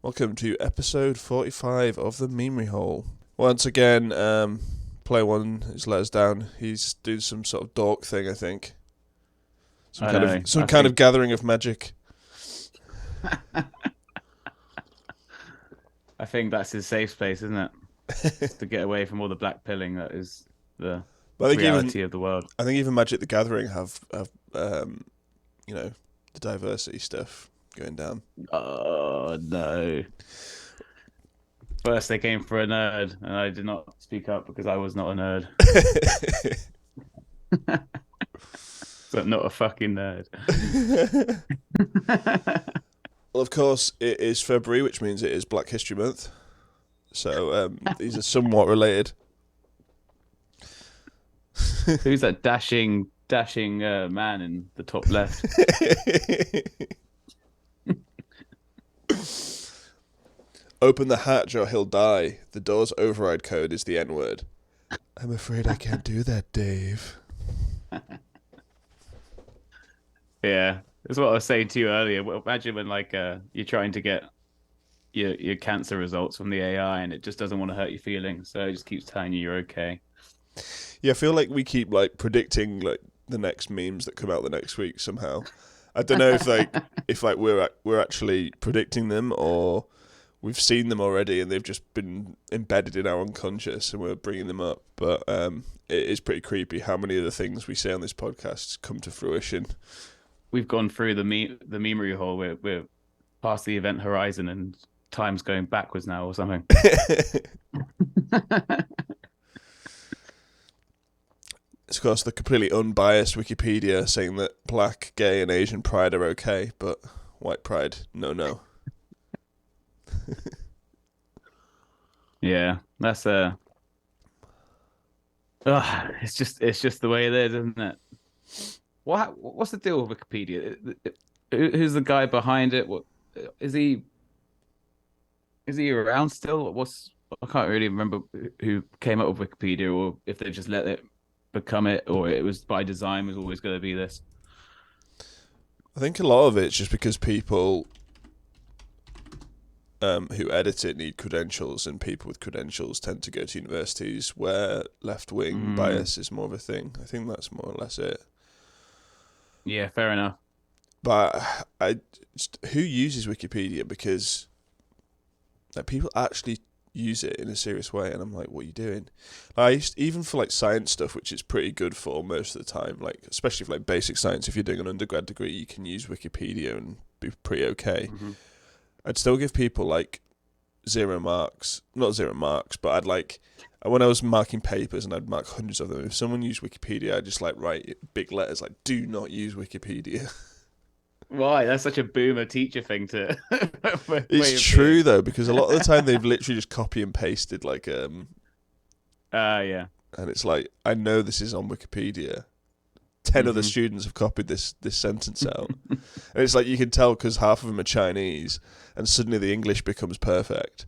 Welcome to episode 45 of the Memery Hole. Once again, player one has let us down. He's doing some sort of dork thing, I think. Some kind of gathering of magic. I think that's his safe space, isn't it? To get away from all the black pilling that is the reality of the world. I think even Magic the Gathering have the diversity stuff going down. Oh no! First they came for a nerd, and I did not speak up because I was not a nerd. So not a fucking nerd. Well, of course, it is February, which means it is Black History Month. So these are somewhat related. Who's that dashing man in the top left? Open the hatch or he'll die. The door's override code is the N-word. I'm afraid I can't do that, Dave. Yeah, that's what I was saying to you earlier. Well, imagine when you're trying to get your cancer results from the AI and it just doesn't want to hurt your feelings, so it just keeps telling you you're okay. Yeah, I feel like we keep predicting the next memes that come out the next week somehow. I don't know if we're actually predicting them or we've seen them already and they've just been embedded in our unconscious and we're bringing them up. But it is pretty creepy how many of the things we say on this podcast come to fruition. We've gone through the memory hole. We're past the event horizon and time's going backwards now or something. It's, of course, the completely unbiased Wikipedia saying that black, gay, and Asian pride are okay, but white pride, no. Yeah, that's it's just the way it is, isn't it? What's the deal with Wikipedia? Who's the guy behind it? What is he? Is he around still? I can't really remember who came up with Wikipedia, or if they just let it become it, or it was by design was always going to be this. I think a lot of it's just because people who edit it need credentials, and people with credentials tend to go to universities where left-wing bias is more of a thing. I think that's more or less it. Yeah, fair enough. But who uses Wikipedia? Because people actually use it in a serious way, and I'm like, what are you doing? Even for science stuff, which it's pretty good for most of the time, especially for basic science, if you're doing an undergrad degree, you can use Wikipedia and be pretty okay. Mm-hmm. I'd still give people 0 marks, not 0 marks, but when I was marking papers and I'd mark hundreds of them, if someone used Wikipedia, I'd just write big letters do not use Wikipedia. Why? That's such a boomer teacher thing to. It's true though, because a lot of the time they've literally just copy and pasted yeah. And it's I know this is on Wikipedia. 10 other students have copied this sentence out. And it's you can tell because half of them are Chinese and suddenly the English becomes perfect.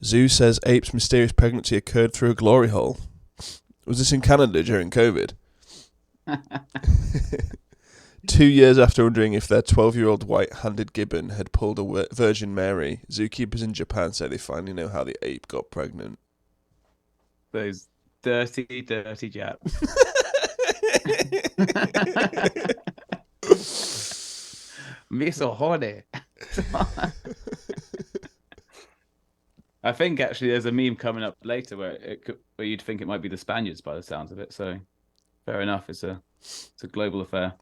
Zoo says ape's mysterious pregnancy occurred through a glory hole. Was this in Canada during COVID? 2 years after wondering if their 12-year-old white-handed gibbon had pulled a Virgin Mary, zookeepers in Japan say they finally know how the ape got pregnant. Those dirty Japs. Me so horny. I think actually there's a meme coming up later where you'd think it might be the Spaniards by the sounds of it. So fair enough, it's a global affair.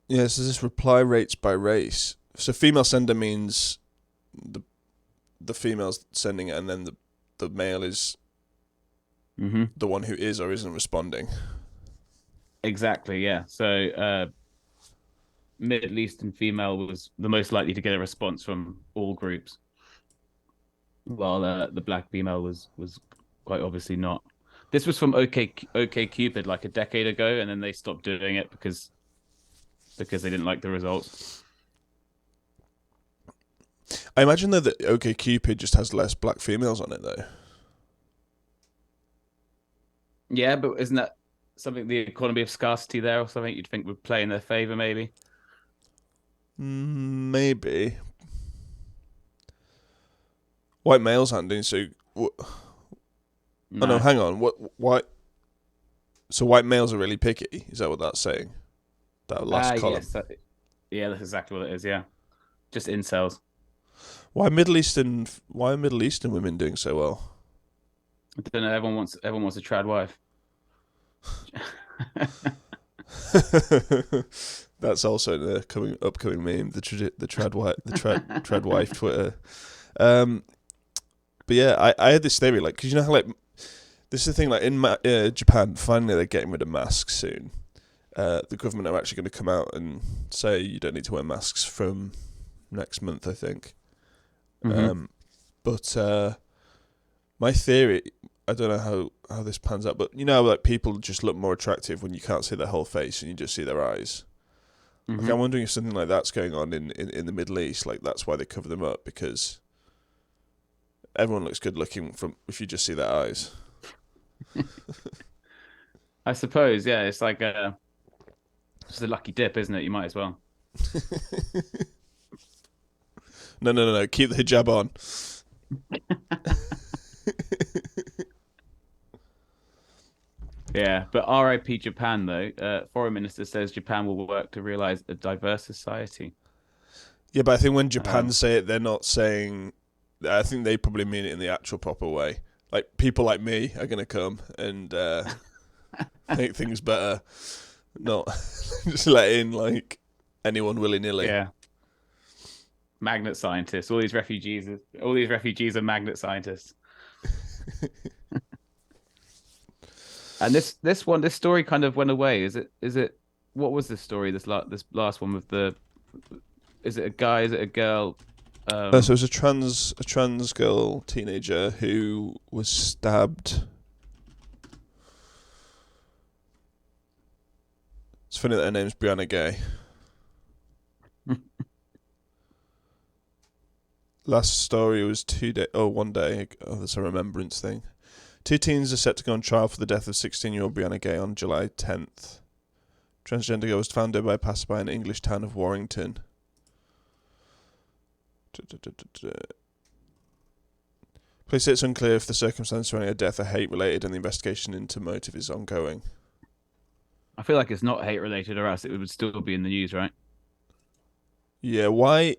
Yeah, so this reply rates by race. So female sender means the female's sending it, and then the male is the one who is or isn't responding. Exactly, yeah. So Middle Eastern female was the most likely to get a response from all groups, while the black female was quite obviously not. This was from OkCupid a decade ago, and then they stopped doing it because they didn't like the results. I imagine though that OkCupid just has less black females on it though. Yeah, but isn't that something, the economy of scarcity there, or something you'd think would play in their favor, maybe. Maybe. White males aren't doing so. Oh no, hang on. Why? So white males are really picky. Is that what that's saying? That last column. Yes, yeah, that's exactly what it is. Yeah, just incels. Why are Middle Eastern women doing so well? I don't know. Everyone wants a trad wife. That's also the upcoming meme. The trad wife Twitter. But yeah, I had this theory, like, because you know how, like, this is the thing, like, in Japan, finally they're getting rid of masks soon. The government are actually going to come out and say you don't need to wear masks from next month, I think. Mm-hmm. But my theory, I don't know how this pans out, but you know, like, people just look more attractive when you can't see their whole face and you just see their eyes. Mm-hmm. Like, I'm wondering if something like that's going on in the Middle East. Like, that's why they cover them up, because everyone looks good looking if you just see their eyes. I suppose, yeah. It's like just a lucky dip, isn't it? You might as well. No. Keep the hijab on. Yeah, but RIP Japan, though. Foreign Minister says Japan will work to realize a diverse society. Yeah, but I think when Japan say it, they're not saying. I think they probably mean it in the actual proper way. Like, people like me are gonna come and make things better, not just let in like anyone willy nilly. Yeah. Magnet scientists. All these refugees are magnet scientists. And this story kind of went away. Is it what was this story? This last one with the, is it a guy? Is it a girl? So it was a trans girl teenager who was stabbed. It's funny that her name's Brianna Gay. Last story was 1 day. Oh, there's a remembrance thing. 2 teens are set to go on trial for the death of 16-year-old Brianna Gay on July 10th. Transgender girl was found dead by a passerby in the English town of Warrington. Police say it's unclear if the circumstances surrounding her death are hate-related, and the investigation into motive is ongoing. I feel like it's not hate-related, or else it would still be in the news, right? Yeah, why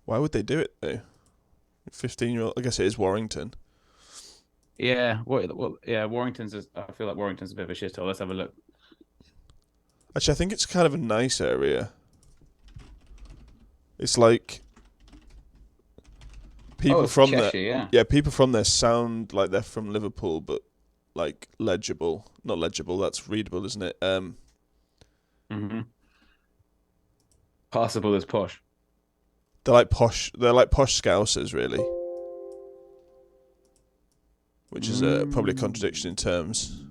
would they do it, though? 15-year-old... I guess it is Warrington. Yeah, well, yeah, I feel like Warrington's a bit of a shithole. Let's have a look. Actually, I think it's kind of a nice area. It's like... People from Cheshire, there, people from there sound like they're from Liverpool, but like legible, not legible. That's readable, isn't it? Mm-hmm. Passable as posh. They're like posh. They're like posh Scousers, really. Which is probably a contradiction in terms.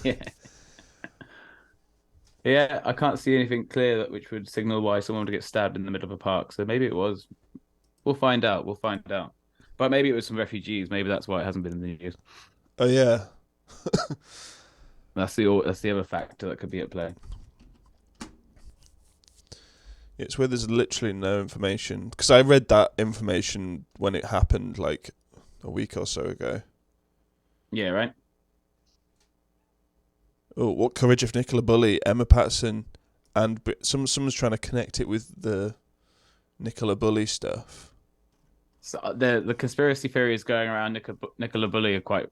Yeah. Yeah, I can't see anything clear which would signal why someone would get stabbed in the middle of a park. So maybe it was. We'll find out. But maybe it was some refugees. Maybe that's why it hasn't been in the news. Oh yeah. That's the other factor that could be at play. It's where there's literally no information, because I read that information when it happened, like a week or so ago. Yeah, right. Oh, what courage of Nicola Bulley, Emma Patterson, and someone's trying to connect it with the Nicola Bulley stuff. So the conspiracy theories going around Nicola Bulley are quite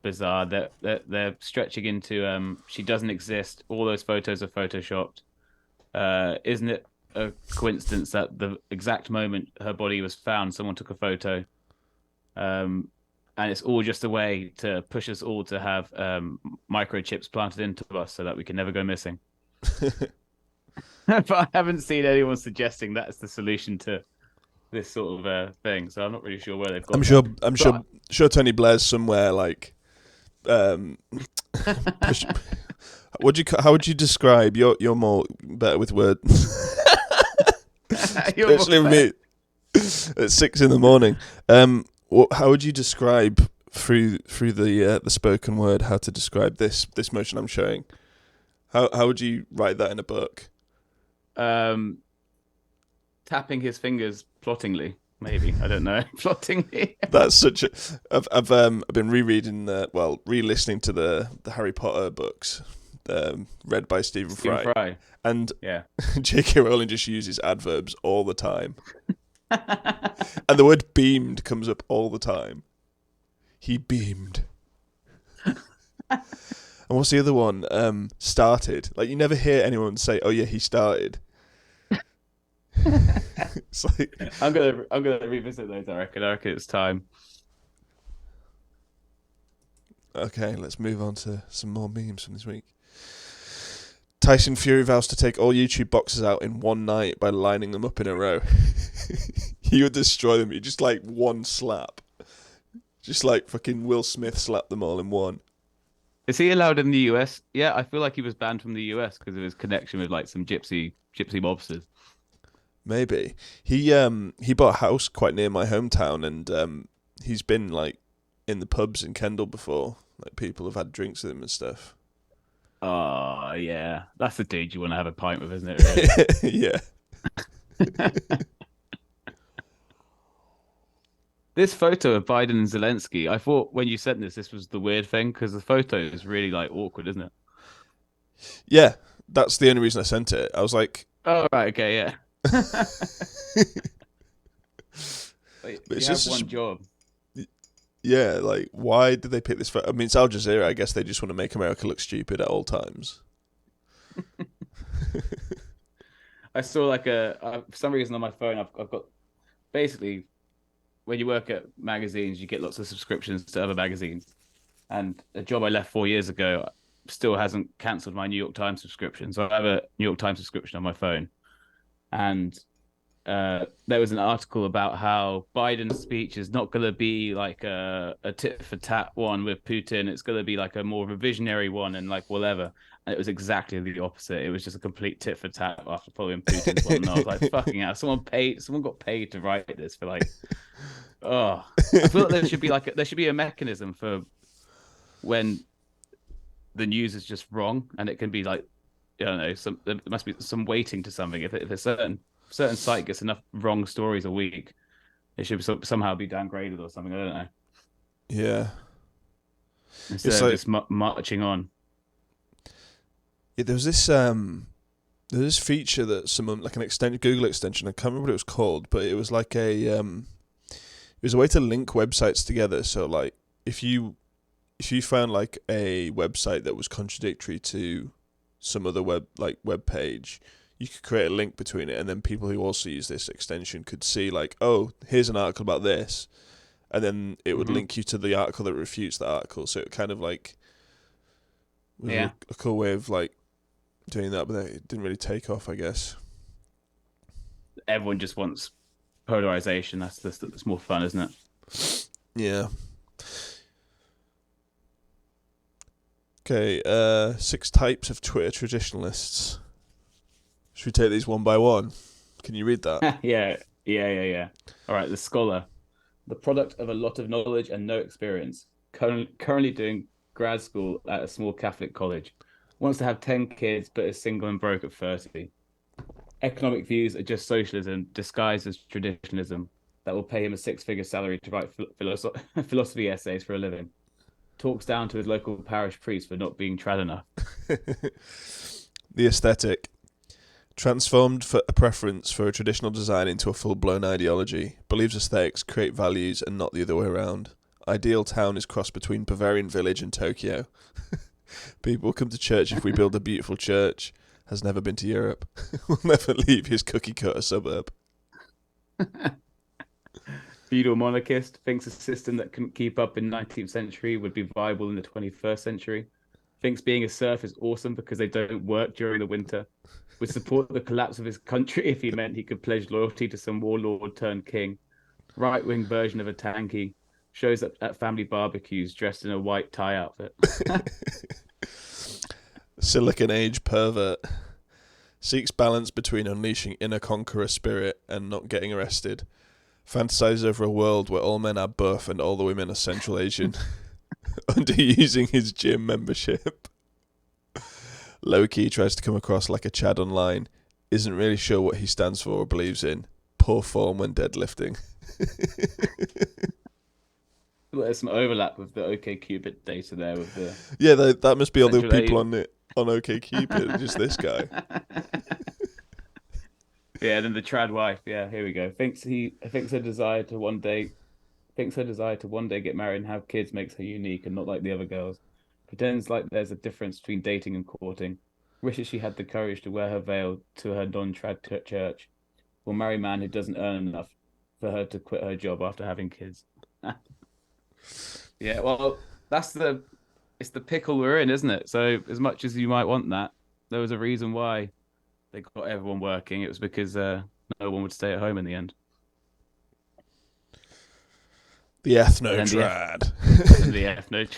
bizarre. They're stretching into she doesn't exist. All those photos are photoshopped. Isn't it a coincidence that the exact moment her body was found, someone took a photo? And it's all just a way to push us all to have microchips planted into us so that we can never go missing. But I haven't seen anyone suggesting that's the solution to this sort of thing, so I'm not really sure where they've got. I'm sure Tony Blair's somewhere, like. How would you describe? You're more better with words. Especially with me at 6 a.m. How would you describe through the spoken word how to describe this motion I'm showing. How would you write that in a book? Tapping his fingers plottingly, maybe. I don't know. Plottingly. That's such a. I've been rereading re-listening to the Harry Potter books, read by Stephen Fry, and yeah, J.K. Rowling just uses adverbs all the time, and the word beamed comes up all the time. He beamed. And what's the other one? Started. Like, you never hear anyone say, "Oh yeah, he started." It's like, I'm gonna revisit those. I reckon it's time. Okay, let's move on to some more memes from this week. Tyson Fury vows to take all YouTube boxers out in one night by lining them up in a row. He would destroy them. He just like one slap. Just like fucking Will Smith slapped them all in one. Is he allowed in the US? Yeah, I feel like he was banned from the US because of his connection with like some gypsy mobsters. Maybe. He bought a house quite near my hometown, and he's been like in the pubs in Kendal before. Like, people have had drinks with him and stuff. Oh yeah, that's the dude you want to have a pint with, isn't it? Really? Yeah. This photo of Biden and Zelensky, I thought when you sent this was the weird thing because the photo is really like awkward, isn't it? Yeah, that's the only reason I sent it. I was like, oh right, okay, yeah. Wait, it's you just have one job. Yeah, like, why did they pick this photo? I mean, it's Al Jazeera. I guess they just want to make America look stupid at all times. I saw like for some reason on my phone, I've got basically, when you work at magazines, you get lots of subscriptions to other magazines. And a job I left 4 years ago still hasn't cancelled my New York Times subscription. So I have a New York Times subscription on my phone. And there was an article about how Biden's speech is not going to be like a tit for tat one with Putin. It's going to be like a more of a visionary one and like whatever. And it was exactly the opposite. It was just a complete tit for tat after following Putin's one. And I was like, fucking hell, someone got paid to write this for like, oh, I feel like there should be a mechanism for when the news is just wrong, and it can be like, I don't know, there must be some weighting to something. If a certain site gets enough wrong stories a week, it should somehow be downgraded or something. I don't know. Yeah. Instead of just marching on. Yeah, there was this feature that someone, like an Google extension, I can't remember what it was called, but it was like it was a way to link websites together. So like if you found like a website that was contradictory to some other web page, you could create a link between it, and then people who also use this extension could see like, oh, here's an article about this, and then it would link you to the article that refutes the article. So it kind of like was a cool way of like doing that, but it didn't really take off, I guess. Everyone just wants polarization. That's more fun, isn't it? Yeah. Okay, 6 types of Twitter traditionalists. Should we take these one by one? Can you read that? Yeah. All right, the scholar, the product of a lot of knowledge and no experience, currently doing grad school at a small Catholic college, wants to have 10 kids but is single and broke at 30. Economic views are just socialism disguised as traditionalism that will pay him a 6-figure salary to write philosophy essays for a living. Talks down to his local parish priest for not being trad enough. The aesthetic. Transformed for a preference for a traditional design into a full-blown ideology. Believes aesthetics create values and not the other way around. Ideal town is crossed between Bavarian village and Tokyo. People come to church if we build a beautiful church. Has never been to Europe. Will never leave his cookie-cutter suburb. Feudal monarchist thinks a system that couldn't keep up in 19th century would be viable in the 21st century. Thinks being a serf is awesome because they don't work during the winter. Would support the collapse of his country if he meant he could pledge loyalty to some warlord turned king. Right-wing version of a tanky. Shows up at family barbecues dressed in a white tie outfit. Silicon Age pervert. Seeks balance between unleashing inner conqueror spirit and not getting arrested. Fantasizes over a world where all men are buff and all the women are Central Asian. Underusing his gym membership. Low-key tries to come across like a Chad online. Isn't really sure what he stands for or believes in. Poor form when deadlifting. Well, there's some overlap with the OkCupid data there with the Yeah, that must be all the Central people Asian. on it on OkCupid. Just this guy. Yeah, then the trad wife. Yeah, here we go. Thinks her desire to one day get married and have kids makes her unique and not like the other girls. Pretends like there's a difference between dating and courting. Wishes she had the courage to wear her veil to her non-trad church. Will marry man who doesn't earn enough for her to quit her job after having kids. Yeah, well, it's the pickle we're in, isn't it? So as much as you might want that, there was a reason why they got everyone working. It was because no one would stay at home in the end. The And then ethno-trad. the ethno.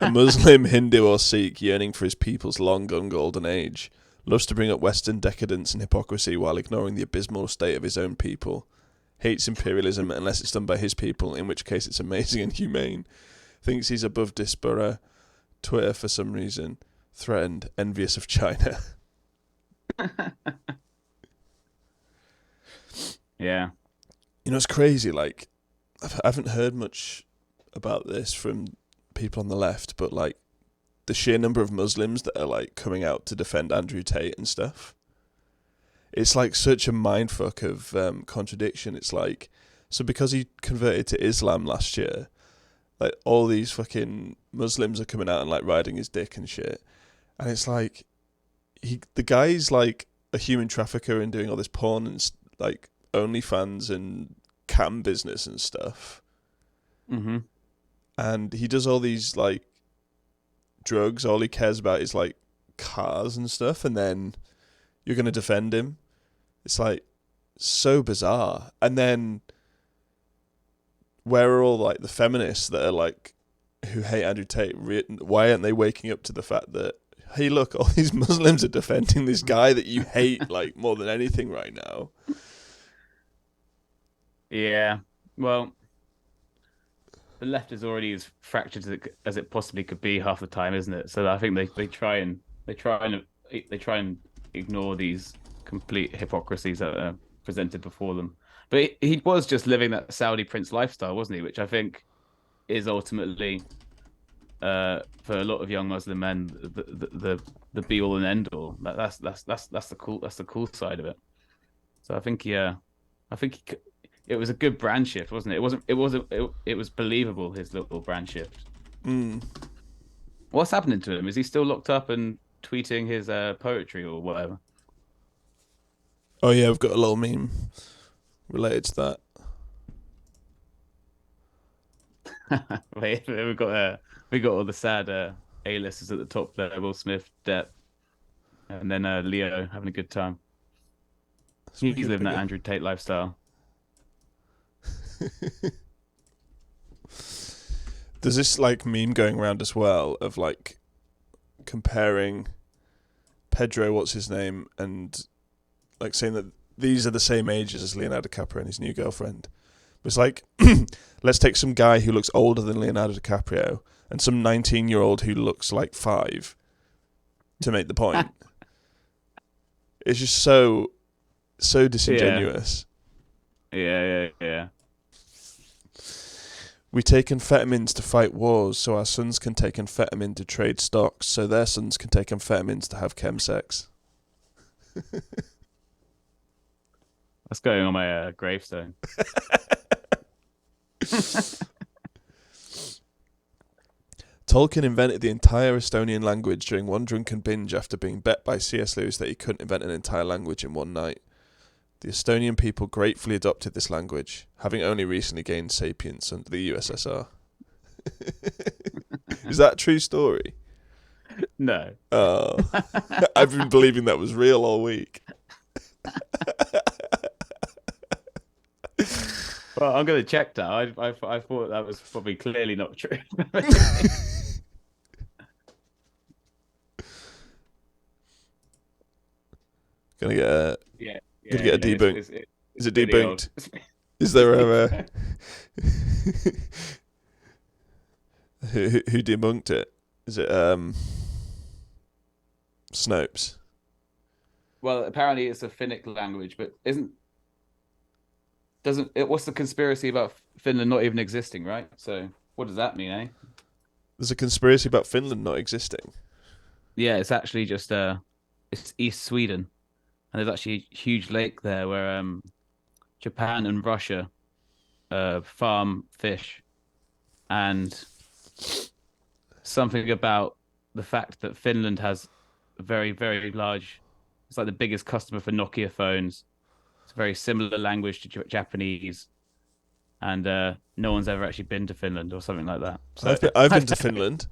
A Muslim, Hindu or Sikh yearning for his people's long gone golden age. Loves to bring up Western decadence and hypocrisy while ignoring the abysmal state of his own people. Hates imperialism unless it's done by his people, in which case it's amazing and humane. Thinks he's above diaspora. Twitter for some reason. Threatened. Envious of China. Yeah. You know, it's crazy. Like, I haven't heard much about this from people on the left, but like the sheer number of Muslims that are like coming out to defend Andrew Tate and stuff. It's like such a mindfuck of contradiction. It's like, so because he converted to Islam last year, like all these fucking Muslims are coming out and like riding his dick and shit, and it's like the guy's like a human trafficker and doing all this porn and like OnlyFans and cam business and stuff. Mm-hmm. And he does all these like drugs. All he cares about is like cars and stuff. And then you're going to defend him. It's like so bizarre. And then where are all like the feminists that are like who hate Andrew Tate? Why aren't they waking up to the fact that, hey, look, all these Muslims are defending this guy that you hate like more than anything right now? Yeah. Well, the left is already as fractured as it possibly could be half the time, isn't it? So I think they try and ignore these complete hypocrisies that are presented before them. But he was just living that Saudi prince lifestyle, wasn't he? Which I think is ultimately, for a lot of young Muslim men, the be all and end all. That's the cool side of it. So I think it was a good brand shift, wasn't it? It was believable, his little brand shift. Mm. What's happening to him? Is he still locked up and tweeting his poetry or whatever? Oh yeah, I've got a little meme related to that. Wait, we got all the sad A-listers at the top there: Will Smith, Depp, and then Leo having a good time. He's living that Andrew Tate lifestyle. There's this like meme going around as well of like comparing Pedro, what's his name, and like saying that these are the same ages as Leonardo DiCaprio and his new girlfriend. But it's like, let's take some guy who looks older than Leonardo DiCaprio and some 19-year-old who looks like 5 to make the point. It's just so disingenuous. Yeah. We take amphetamines to fight wars so our sons can take amphetamine to trade stocks so their sons can take amphetamines to have chemsex. That's going on my gravestone. Tolkien invented the entire Estonian language during one drunken binge after being bet by C.S. Lewis that he couldn't invent an entire language in one night. The Estonian people gratefully adopted this language, having only recently gained sapience under the USSR. Is that a true story? No. Oh, I've been believing that was real all week. Well, I'm going to check that. I thought that was probably clearly not true. Gonna get a Yeah, debunked. Is it debunked? Is there a who debunked it? Is it Snopes? Well, apparently it's a Finnic language, but doesn't it? What's the conspiracy about Finland not even existing, right? So what does that mean, eh? There's a conspiracy about Finland not existing. Yeah, it's actually just it's East Sweden, and there's actually a huge lake there where Japan and Russia farm fish, and something about the fact that Finland has a very, very large, it's like the biggest customer for Nokia phones. It's a very similar language to Japanese, and no one's ever actually been to Finland or something like that. So I've been to Finland.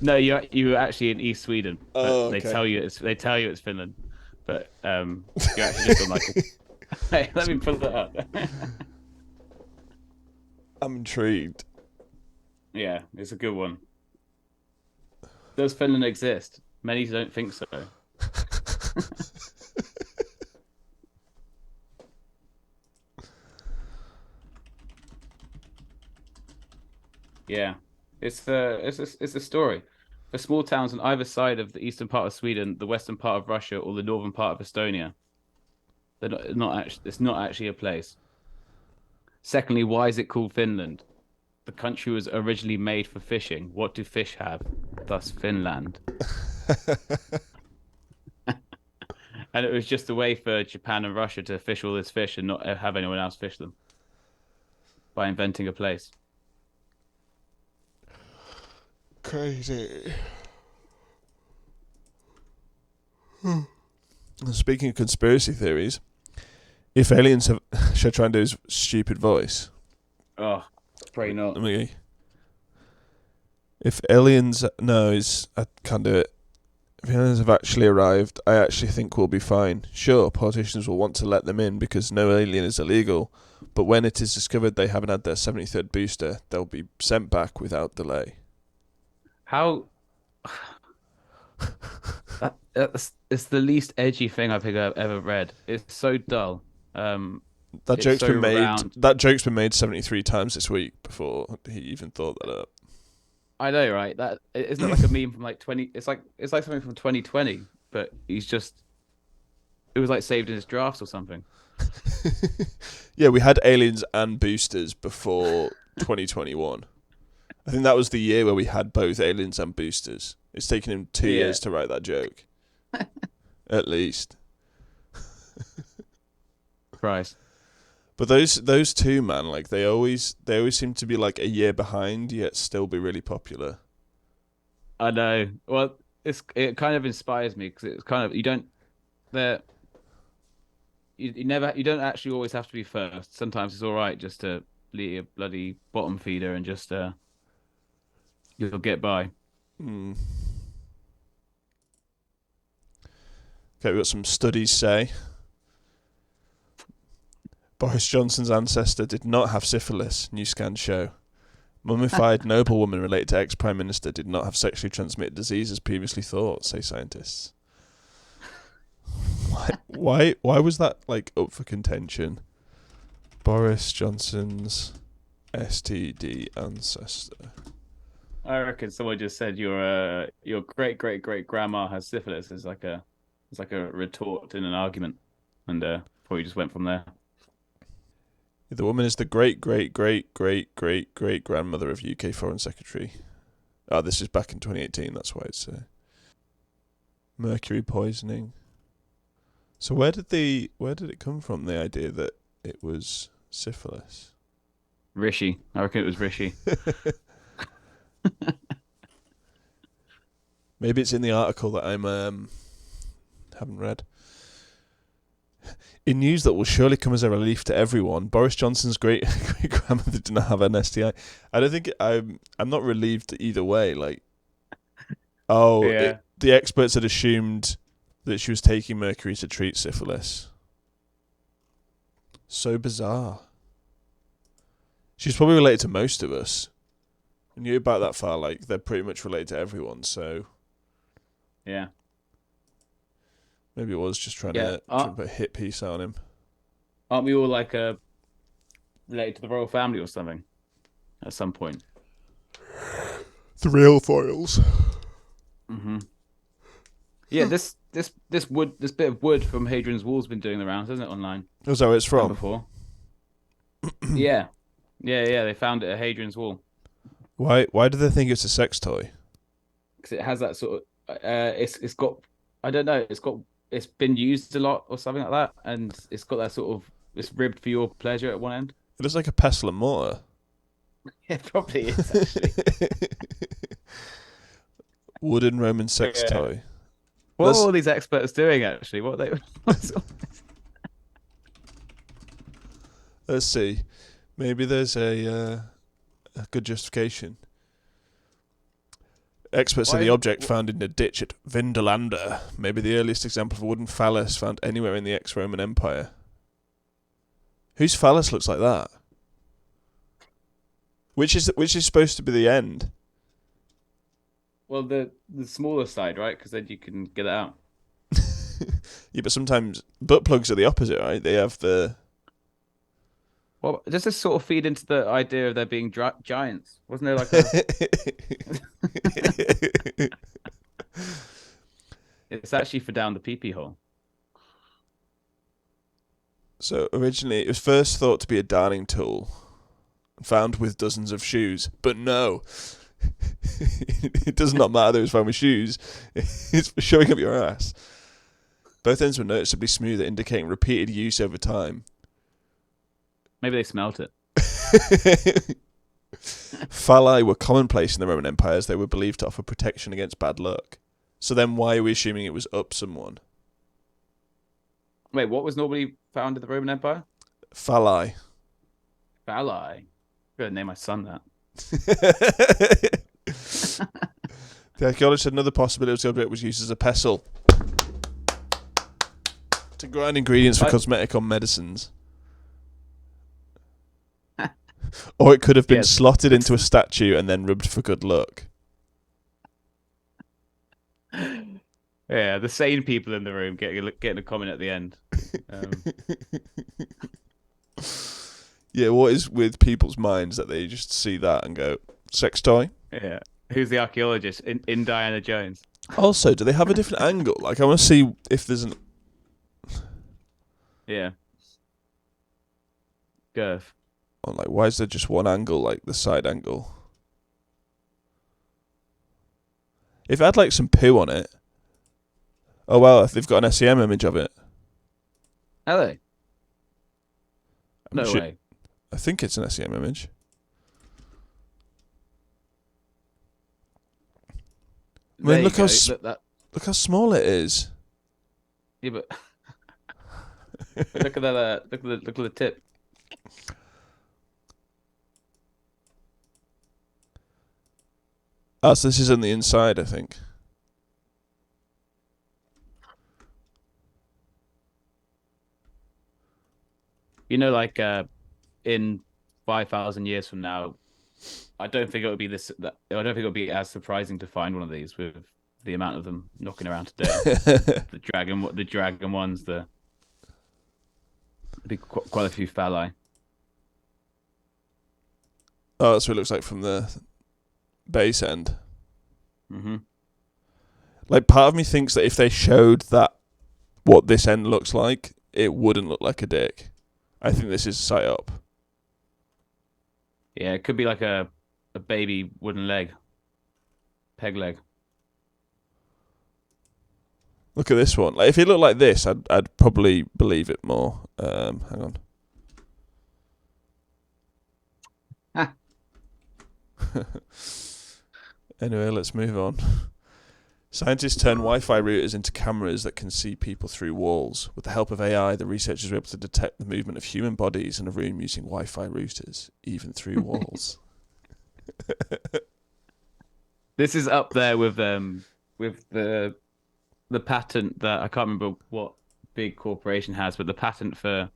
no, you actually in East Sweden, but Oh, they okay. tell you it's Finland, but you're actually just on like. Hey, let me pull that up. I'm intrigued. Yeah, it's a good one. Does Finland exist? Many don't think so. Yeah, it's a story. For small towns on either side of the eastern part of Sweden, the western part of Russia, or the northern part of Estonia, they're not actually. It's not actually a place. Secondly, why is it called Finland? The country was originally made for fishing. What do fish have? Thus, Finland. And it was just a way for Japan and Russia to fish all this fish and not have anyone else fish them by inventing a place. Crazy. Speaking of conspiracy theories, if aliens have, should I try and do his stupid voice? Oh, pray not. Let me. If aliens, no, I can't do it. If aliens have actually arrived, I actually think we'll be fine. Sure, politicians will want to let them in because no alien is illegal, but when it is discovered they haven't had their 73rd booster, they'll be sent back without delay. How it's the least edgy thing I think I've ever read. It's so dull. That It's joke's so been made. round. That joke's been made 73 times this week before he even thought that up. I know, right? That isn't it like a meme from like 20. It's like something from 2020, but it was like saved in his drafts or something. Yeah, we had aliens and boosters before 2021. I think that was the year where we had both aliens and boosters. It's taken him 2 years to write that joke. At least. Christ. But those two, man, like they always seem to be like a year behind, yet still be really popular. I know. Well, it kind of inspires me because it's kind of there you don't actually always have to be first. Sometimes it's all right just to be a bloody bottom feeder and just you'll get by. Okay, we've got some studies say Boris Johnson's ancestor did not have syphilis, new scans show. Mummified noblewoman related to ex-prime minister did not have sexually transmitted disease as previously thought, say scientists. Why was that like up for contention? Boris Johnson's STD ancestor. I reckon someone just said your great great great grandma has syphilis. It's like a retort in an argument, and probably just went from there. The woman is the great great great great great great grandmother of UK Foreign Secretary. Oh, this is back in 2018. That's why it's mercury poisoning. So where did it come from? The idea that it was syphilis. Rishi, I reckon it was Rishi. Maybe it's in the article that I'm haven't read. In news that will surely come as a relief to everyone, Boris Johnson's great grandmother did not have an STI. I don't think I'm not relieved either way. Like, Yeah. The experts had assumed that she was taking mercury to treat syphilis. So bizarre. She's probably related to most of us. And you're about that far, like they're pretty much related to everyone. So Yeah. maybe it was just trying to put a hit piece on him. Aren't we all like related to the royal family or something at some point. The real foils. Hmm. Yeah, this bit of wood from Hadrian's Wall's been doing the rounds, hasn't it, online? That's where it's And from. before. Yeah. Yeah. They found it at Hadrian's Wall Why do they think it's a sex toy? because it has that sort of. It's got. I don't know. It's been used a lot or something like that, and it's got that sort of. It's ribbed for your pleasure at one end. It looks like a pestle and mortar. It probably is actually. Wooden Roman sex Yeah. toy. What That's- are all these experts doing actually? What are they? Let's see. Maybe there's a good justification. Experts say Why the is- object found in a ditch at Vindolanda may be the earliest example of a wooden phallus found anywhere in the ex-Roman Empire. Whose phallus looks like that? Which is supposed to be the end? Well, the smaller side, right? Because then you can get it out. Yeah, but sometimes butt plugs are the opposite, right? They have the... Well, does this sort of feed into the idea of there being giants? Wasn't there like a? It's actually for down the pee-pee hole. So originally it was first thought to be a darning tool, found with dozens of shoes, but no. It does not matter that it was found with shoes. It's for showing up your ass. Both ends were noticeably smoother, indicating repeated use over time. Maybe they smelt it. Phalli were commonplace in the Roman Empire as they were believed to offer protection against bad luck. So then why are we assuming it was up someone? Wait, what was normally found in the Roman Empire? Phalli. Phalli. I'm gonna name my son that. The archaeologist said another possibility was the object was used as a pestle to grind ingredients for cosmetic or medicines. Or it could have been slotted into a statue and then rubbed for good luck. Yeah, the sane people in the room getting a comment at the end. Yeah, what is with people's minds that they just see that and go, sex toy? Yeah. Who's the archaeologist in Diana Jones? Also, do they have a different angle? Like, I want to see if there's an... Yeah. Girth. Oh, like, why is there just one angle, like the side angle? If it had, like, some poo on it... Oh, well, they've got an SEM image of it. Are they? I'm No sure- way. I think it's an SEM image. I mean, look how look how small it is. Yeah, but look at that. Look at the tip. Oh, so this is on the inside, I think. You know, like in 5,000 years from now, I don't think it would be I don't think it would be as surprising to find one of these with the amount of them knocking around today. the dragon ones, there'd be quite a few phalli. Oh, that's what it looks like from the base end. Mm-hmm. Like, part of me thinks that if they showed that what this end looks like, it wouldn't look like a dick. I think this is set up. Yeah, it could be like a baby wooden leg, peg leg. Look at this one. Like, if it looked like this, I'd probably believe it more. Hang on. Anyway, let's move on. Scientists turn Wi-Fi routers into cameras that can see people through walls. With the help of AI, the researchers were able to detect the movement of human bodies in a room using Wi-Fi routers, even through walls. This is up there with the patent that I can't remember what big corporation has, but the patent for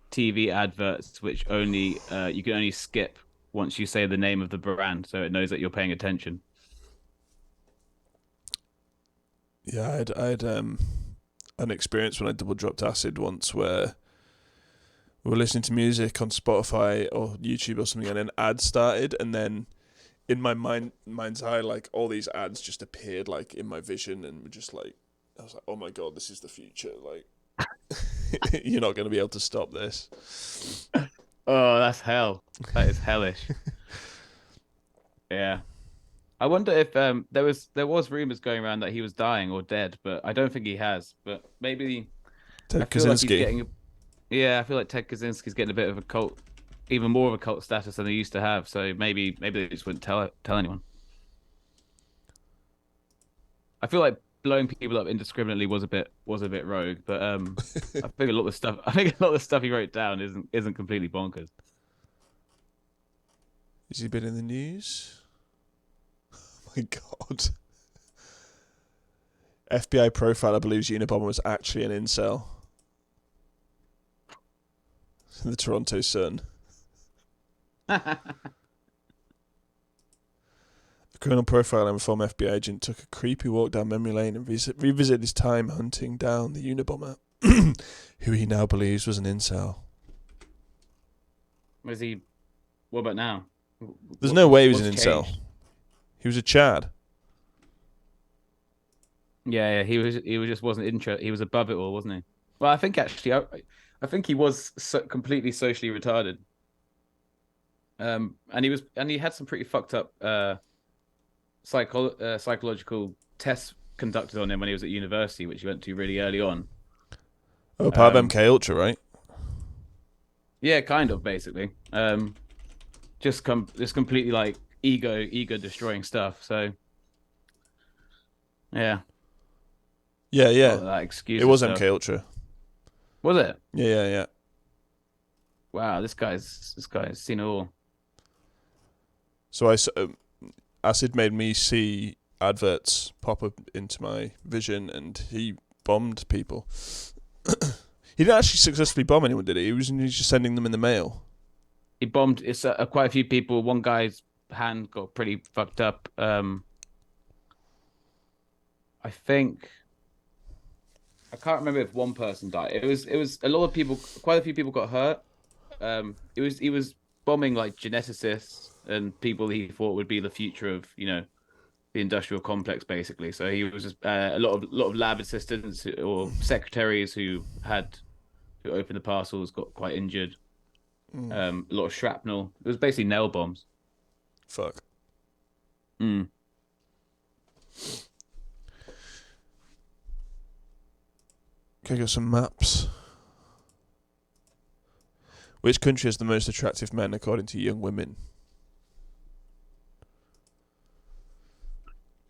TV adverts, which only you can only skip once you say the name of the brand, so it knows that you're paying attention. Yeah, I had an experience when I double dropped acid once where we were listening to music on Spotify or YouTube or something, and an ad started, and then in my mind's eye, like all these ads just appeared like in my vision, and were just like, I was like, oh my god, this is the future. Like, you're not going to be able to stop this. Oh, that's hell. That is hellish. Yeah. I wonder if there was rumors going around that he was dying or dead, but I don't think he has. But maybe Ted I feel like he's Kaczynski. getting. Yeah, I feel like Ted Kaczynski's getting a bit of a cult, even more of a cult status than he used to have. So maybe they just wouldn't tell anyone. I feel like blowing people up indiscriminately was a bit rogue, but I think a lot of the stuff he wrote down isn't completely bonkers. Has he been in the news? Oh my god. FBI profiler believes Unabomber was actually an incel. The Toronto Sun. A criminal profiler and former FBI agent took a creepy walk down memory lane and revisited his time hunting down the Unabomber, who he now believes was an incel. Was he? What about now? There's no way he was an What's incel. changed? He was a Chad. Yeah, he was. He was just wasn't interested. He was above it all, wasn't he? Well, I think actually, I think he was completely socially retarded. And he had some pretty fucked up psychological tests conducted on him when he was at university, which he went to really early on. Oh, part of MK Ultra, right? Yeah, kind of basically. Just completely like ego destroying stuff. So yeah. Yeah. That excuse. It was stuff. MK Ultra. Was it? Yeah. Wow, this guy's seen it all. So Acid made me see adverts pop up into my vision, and he bombed people. He didn't actually successfully bomb anyone, did he? He was just sending them in the mail. He bombed quite a few people. One guy's hand got pretty fucked up. I think I can't remember if one person died. It was a lot of people. Quite a few people got hurt. He was bombing like geneticists and people he thought would be the future of the industrial complex, basically. So he was just a lot of lab assistants or secretaries who opened the parcels got quite injured. A lot of shrapnel. It was basically nail bombs. Fuck. Mm. Okay, got some maps. Which country has the most attractive men according to young women?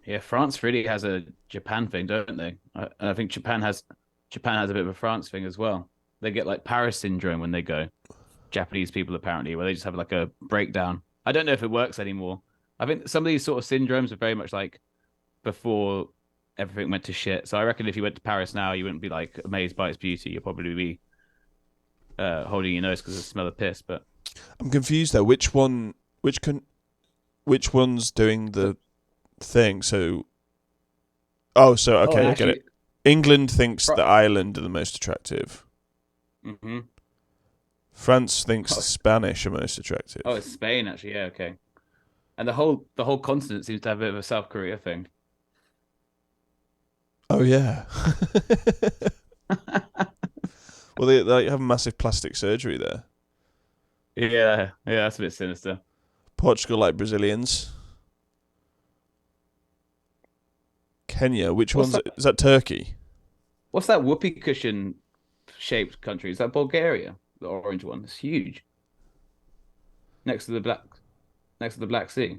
Yeah, France really has a Japan thing, don't they? I think Japan has a bit of a France thing as well. They get like Paris syndrome when they go. Japanese people apparently, where they just have like a breakdown. I don't know if it works anymore. I think some of these sort of syndromes are very much like before everything went to shit. So I reckon if you went to Paris now, you wouldn't be like amazed by its beauty. You'd probably be holding your nose because of the smell of piss. But I'm confused though. Which one's doing the thing? So, okay, I get it. England thinks that Ireland are the most attractive. Mm-hmm. France thinks the Spanish are most attractive. Oh, it's Spain actually. Yeah, okay. And the whole continent seems to have a bit of a South Korea thing. Oh yeah. Well, they have massive plastic surgery there. Yeah, that's a bit sinister. Portugal like Brazilians. Kenya, is that Turkey? What's that whoopee cushion shaped country? Is that Bulgaria? The orange one. It's huge. Next to the Black Sea.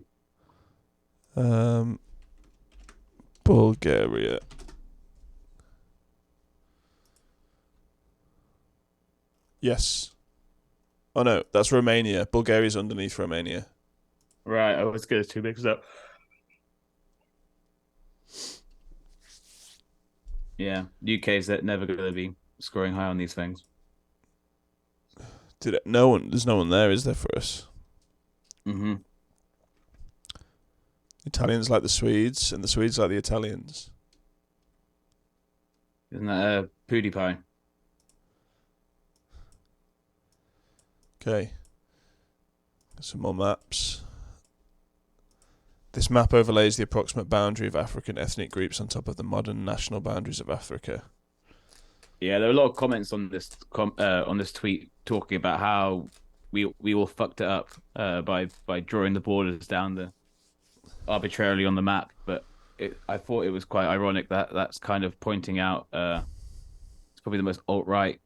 Bulgaria. Yes. Oh no, that's Romania. Bulgaria's underneath Romania. Right, I was getting too mixed up. Yeah, UK's never going to be scoring high on these things. There's no one there, is there, for us? Mm-hmm. Italians like the Swedes, and the Swedes like the Italians. Isn't that PewDiePie? Okay. Some more maps. This map overlays the approximate boundary of African ethnic groups on top of the modern national boundaries of Africa. Yeah, there were a lot of comments on this tweet talking about how we all fucked it up by drawing the borders down arbitrarily on the map. But I thought it was quite ironic that that's kind of pointing out it's probably the most alt-right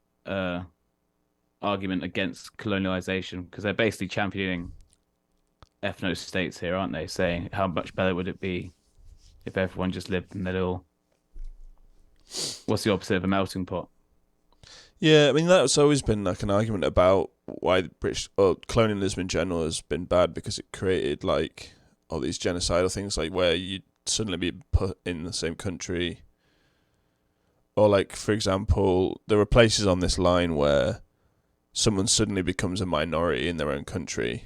argument against colonialization, because they're basically championing ethno states here, aren't they? Saying how much better would it be if everyone just lived in their little, what's the opposite of a melting pot? Yeah, I mean, that's always been like an argument about why British or colonialism in general has been bad, because it created like all these genocidal things, like where you'd suddenly be put in the same country, or like, for example, there are places on this line where someone suddenly becomes a minority in their own country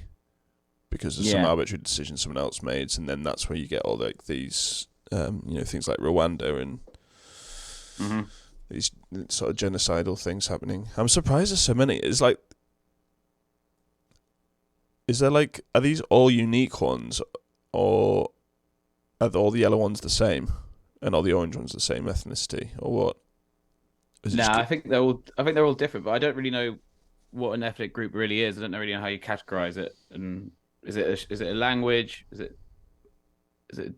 because of some arbitrary decision someone else made, and then that's where you get all like these, things like Rwanda and these sort of genocidal things happening. I'm surprised there's so many. It's like, are these all unique ones, or are all the yellow ones the same and all the orange ones the same ethnicity, or what? I think they're all different, but I don't really know what an ethnic group really is. I don't really know how you categorize it. And is it a language? Is it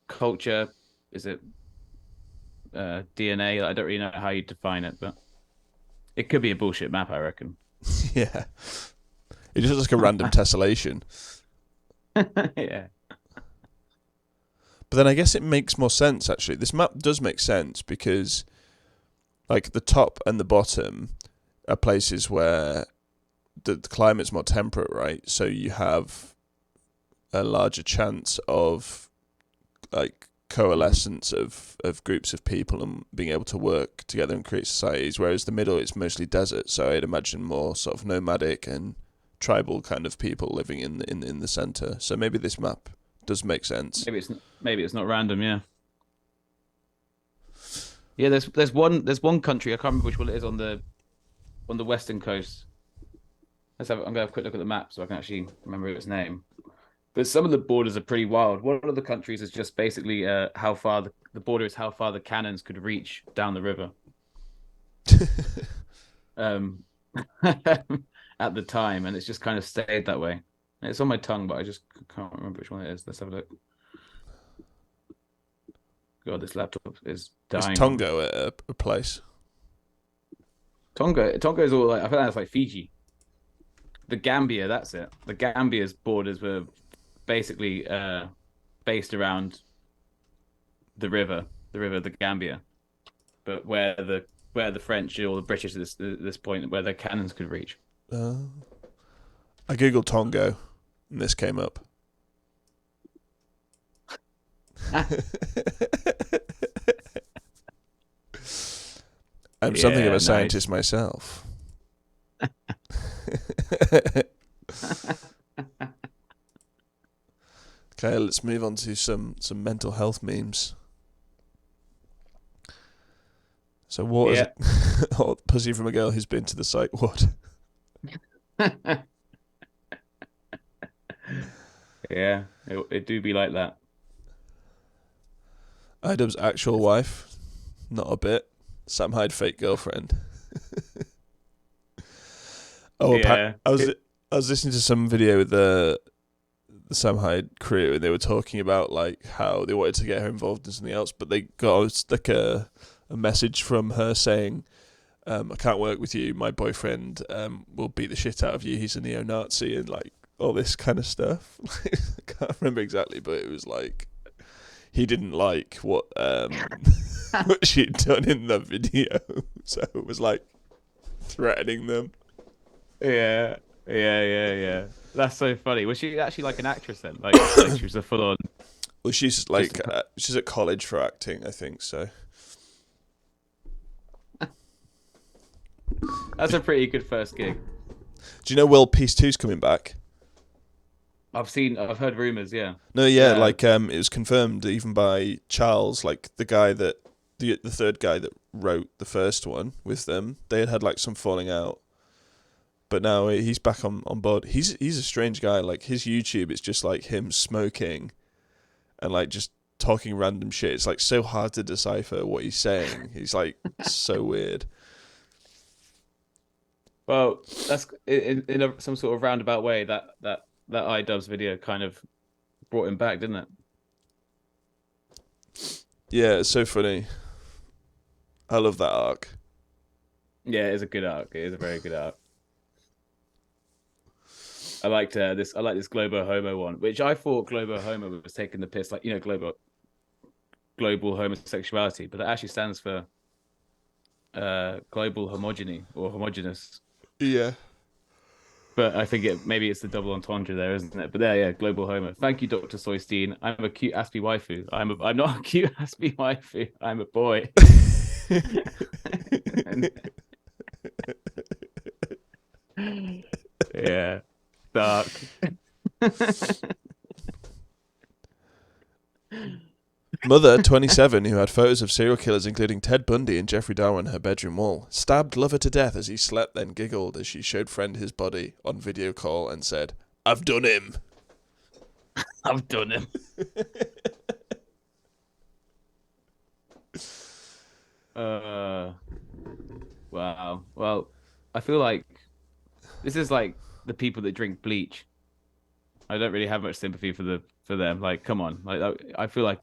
culture? Is it DNA? I don't really know how you define it, but it could be a bullshit map, I reckon. Yeah, it's just like a random tessellation. Yeah. But then I guess it makes more sense, actually. This map does make sense because, like, the top and the bottom are places where the climate's more temperate, right? So you have a larger chance of, like, coalescence of groups of people and being able to work together and create societies, whereas the middle, it's mostly desert. So I'd imagine more sort of nomadic and tribal kind of people living in the centre. So maybe this map does make sense. Maybe it's not random, yeah. Yeah, there's one country, I can't remember which one it is, on the western coast. I'm gonna have a quick look at the map so I can actually remember its name. But some of the borders are pretty wild. One of the countries is just basically how far the border is, how far the cannons could reach down the river. At the time, and it's just kind of stayed that way. And it's on my tongue, but I just can't remember which one it is. Let's have a look. God, this laptop is dying. Is Tonga a place? Tonga is all like, I think that's like Fiji. The Gambia, that's it. The Gambia's borders were basically based around the river, the Gambia, but where the French or the British at this point, where their cannons could reach. I googled Tonga, and this came up. I'm something of a scientist myself. Okay, let's move on to some mental health memes. So what is it? Oh, pussy from a girl who's been to the psych ward. Yeah, it do be like that. Idub's actual wife, not a bit. Sam Hyde fake girlfriend. I was listening to some video with the Sam Hyde crew, and they were talking about like how they wanted to get her involved in something else, but they got like a message from her saying, I can't work with you, my boyfriend will beat the shit out of you, he's a neo-Nazi, and like all this kind of stuff. I can't remember exactly, but it was like he didn't like what what she'd done in the video, so it was like threatening them. Yeah. That's so funny. Was she actually like an actress then? Like she was a full-on... Well, she's like she's at college for acting, I think. So that's a pretty good first gig. Do you know World Peace 2's coming back? I've heard rumors. Yeah. No, yeah, like it was confirmed even by Charles, like the guy that the third guy that wrote the first one with them. They had like some falling out. But now he's back on board. He's a strange guy. Like his YouTube is just like him smoking, and like just talking random shit. It's like so hard to decipher what he's saying. He's like so weird. Well, that's in some sort of roundabout way that iDubbbz video kind of brought him back, didn't it? Yeah, it's so funny. I love that arc. Yeah, it is a good arc. It is a very good arc. I liked this. I like this Globo Homo one, which I thought Globo Homo was taking the piss, like, you know, global homosexuality, but it actually stands for global homogeny or homogeneous. Yeah. But I think maybe it's the double entendre there, isn't it? But there, yeah, global homo. Thank you, Dr. Soystein. I'm a cute aspie waifu. I'm not a cute aspie waifu. I'm a boy. Yeah, dark. Mother, 27, who had photos of serial killers including Ted Bundy and Jeffrey Dahmer on her bedroom wall, stabbed lover to death as he slept, then giggled as she showed friend his body on video call and said, "I've done him." I've done him. Wow. Well, I feel like this is like the people that drink bleach. I don't really have much sympathy for them. Like, come on. Like, I feel like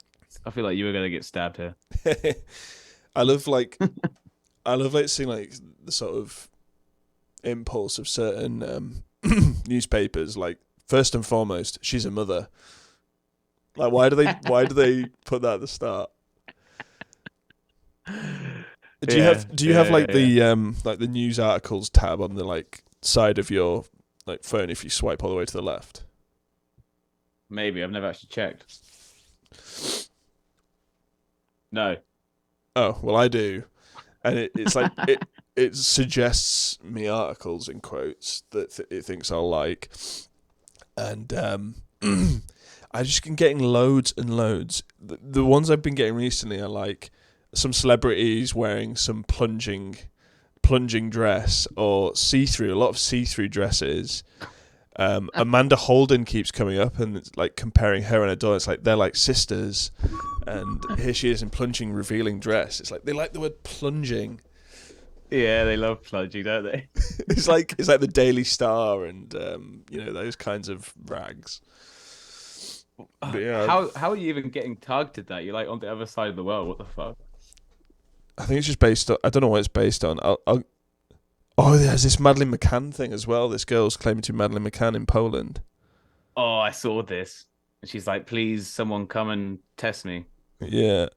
you were gonna get stabbed here. I love seeing like the sort of impulse of certain newspapers. Like, first and foremost, she's a mother. Like, why do they put that at the start? Do you have like the news articles tab on the like side of your like phone if you swipe all the way to the left? Maybe I've never actually checked. No. Oh, well, I do. And it's like, it suggests me articles in quotes that it thinks I'll like. And I just been getting loads and loads. The ones I've been getting recently are like some celebrities wearing some plunging dress or see-through, a lot of see-through dresses. Amanda Holden keeps coming up and it's like comparing her and her daughter. It's like they're like sisters, and here she is in plunging, revealing dress. It's like they like the word plunging. Yeah, they love plunging, don't they? It's like the Daily Star and those kinds of rags. But yeah, how are you even getting targeted that? You're like on the other side of the world. What the fuck? I think it's just based on. I don't know what it's based on. Oh, there's this Madeleine McCann thing as well. This girl's claiming to be Madeleine McCann in Poland. Oh, I saw this. And she's like, "Please, someone come and test me." Yeah.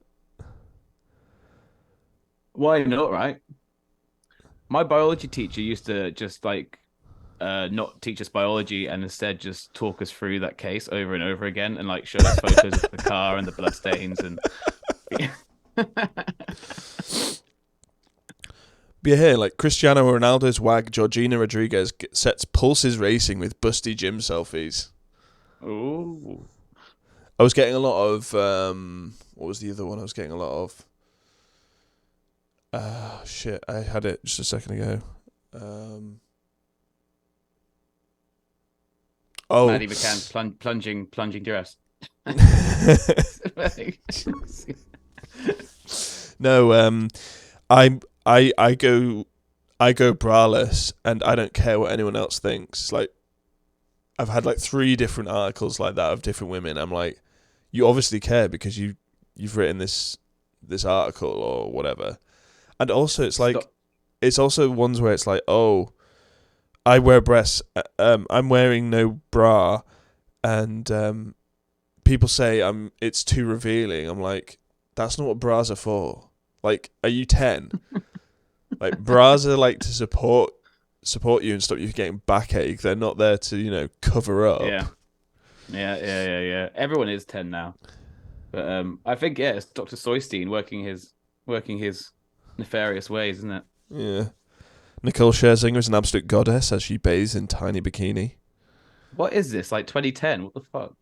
Why not, right? My biology teacher used to just like not teach us biology and instead just talk us through that case over and over again and like show us photos of the car and the bloodstains and But yeah, here, like Cristiano Ronaldo's wag Georgina Rodriguez sets pulses racing with busty gym selfies. Ooh. I was getting a lot of what was the other one I was getting a lot of? Shit, I had it just a second ago. Maddie McCann's plunging dress. No, I go braless, and I don't care what anyone else thinks. Like, I've had like 3 different articles like that of different women. I'm like, you obviously care because you've written this article or whatever. And also, it's like, it's also ones where it's like, oh, I wear breasts. I'm wearing no bra, and people say it's too revealing. I'm like, that's not what bras are for. Like, are you 10? Like, bras are like to support you and stop you getting backache. They're not there to cover up. Yeah. Everyone is 10 now, but I think it's Dr. Soystein working his nefarious ways, isn't it? Yeah. Nicole Scherzinger is an absolute goddess as she bathes in tiny bikini. What is this? Like 2010? What the fuck?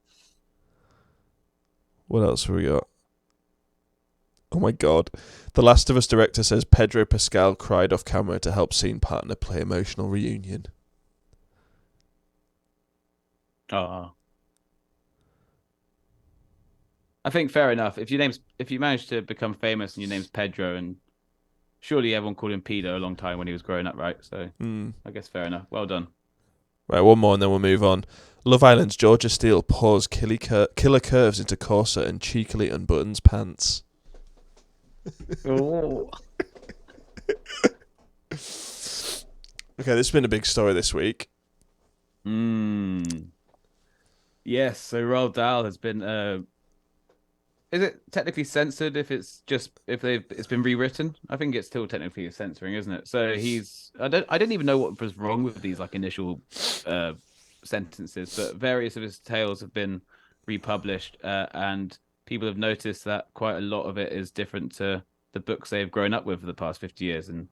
What else have we got? Oh my god. The Last of Us director says Pedro Pascal cried off camera to help scene partner play emotional reunion. Oh, I think fair enough. If you manage to become famous and your name's Pedro, and surely everyone called him Pedo a long time when he was growing up, right? So Hmm. I guess fair enough. Well done. Right, one more and then we'll move on. Love Island's Georgia Steele pours killer curves into corset and cheekily unbuttons pants. Oh. Okay, this has been a big story this week. Mm. Yes, so Roald Dahl has been is it technically censored if it's been rewritten? I think it's still technically censoring, isn't it? So I didn't even know what was wrong with these like initial uh sentences, but various of his tales have been republished, and people have noticed that quite a lot of it is different to the books they've grown up with for the past 50 years, and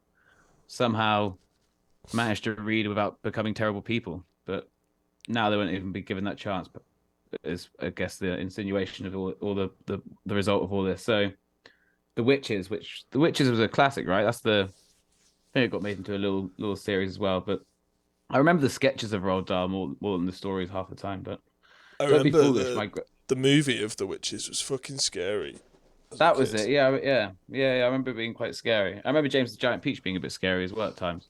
somehow managed to read without becoming terrible people. But now they won't even be given that chance. But is I guess the insinuation of all the result of all this. So the Witches was a classic, right? I think it got made into a little series as well. But I remember the sketches of Roald Dahl more than the stories half the time. But I don't be remember foolish, the movie of the witches was fucking scary as a that was kid. it. Yeah. I remember it being quite scary. I remember James the Giant Peach being a bit scary as well at times.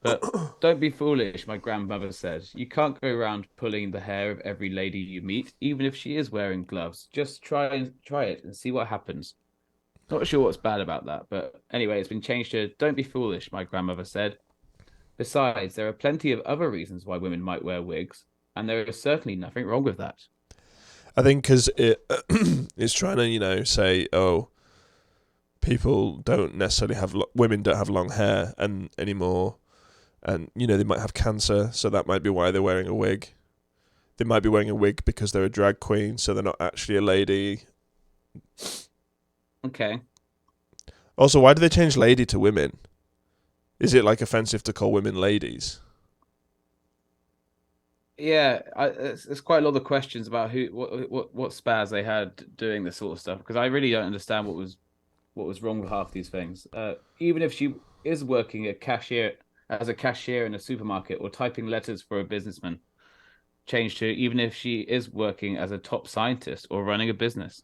But don't be foolish, my grandmother said. You can't go around pulling the hair of every lady you meet, even if she is wearing gloves. Just try it and see what happens. Not sure what's bad about that, but anyway, it's been changed to don't be foolish, my grandmother said. Besides, there are plenty of other reasons why women might wear wigs, and there is certainly nothing wrong with that. I think because it's trying to, say, oh, people don't necessarily have women don't have long hair and anymore, and they might have cancer, so that might be why they're wearing a wig. They might be wearing a wig because they're a drag queen, so they're not actually a lady. Okay. Also, why do they change lady to women? Is it like offensive to call women ladies? Yeah, it's quite a lot of questions about what spaz they had doing this sort of stuff because I really don't understand what was wrong with half these things. Even if she is working as a cashier in a supermarket or typing letters for a businessman, change to even if she is working as a top scientist or running a business.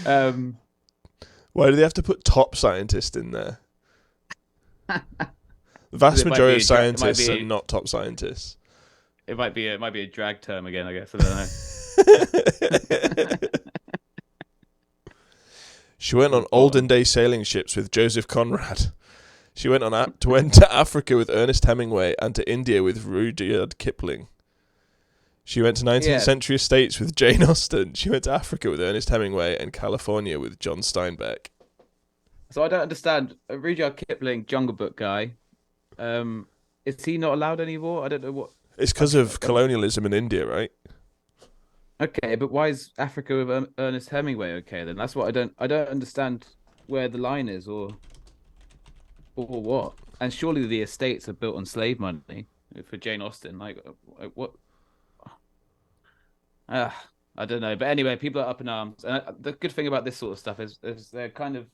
um, Why do they have to put top scientist in there? The vast it might majority be of scientists are not top scientists. it might be a drag term again. I guess I don't know. She went on olden day sailing ships with Joseph Conrad. She went to Africa with Ernest Hemingway and to India with Rudyard Kipling. She went to 19th century estates with Jane Austen. She went to Africa with Ernest Hemingway and California with John Steinbeck. So I don't understand. Rudyard Kipling, Jungle Book guy. Is he not allowed anymore? I don't know what. It's because of colonialism in India, right? Okay, but why is Africa with Ernest Hemingway okay then? That's what I don't understand where the line is or what. And surely the estates are built on slave money for Jane Austen. Like what? I don't know. But anyway, people are up in arms. And the good thing about this sort of stuff is they're kind of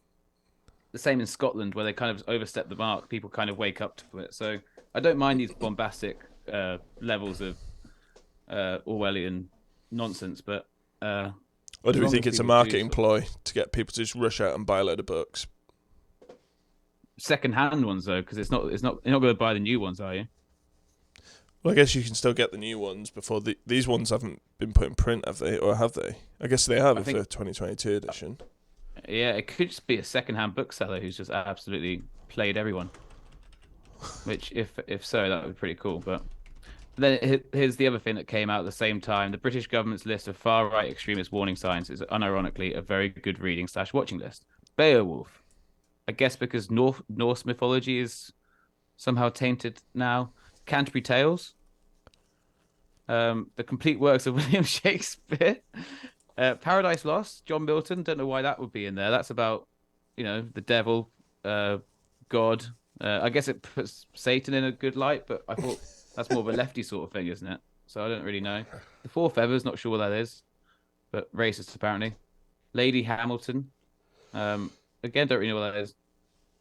the same in Scotland, where they kind of overstep the mark. People kind of wake up to it. So I don't mind these bombastic levels of Orwellian nonsense, but or do we think it's a marketing ploy to get people to just rush out and buy a load of books? Second-hand ones though, because you're not going to buy the new ones, are you? Well, I guess you can still get the new ones before these ones haven't been put in print, have they? Or have they? I guess they have for 2022 edition. Yeah, it could just be a second-hand bookseller who's just absolutely played everyone. Which, if so, that would be pretty cool. But then here's the other thing that came out at the same time: the British government's list of far-right extremist warning signs is unironically a very good reading / watching list. Beowulf, I guess because Norse mythology is somehow tainted now. Canterbury Tales, the complete works of William Shakespeare, Paradise Lost, John Milton. Don't know why that would be in there. That's about, the devil, God. I guess it puts Satan in a good light, but I thought that's more of a lefty sort of thing, isn't it? So I don't really know. The Four Feathers, not sure what that is, but racist apparently. Lady Hamilton, again, don't really know what that is.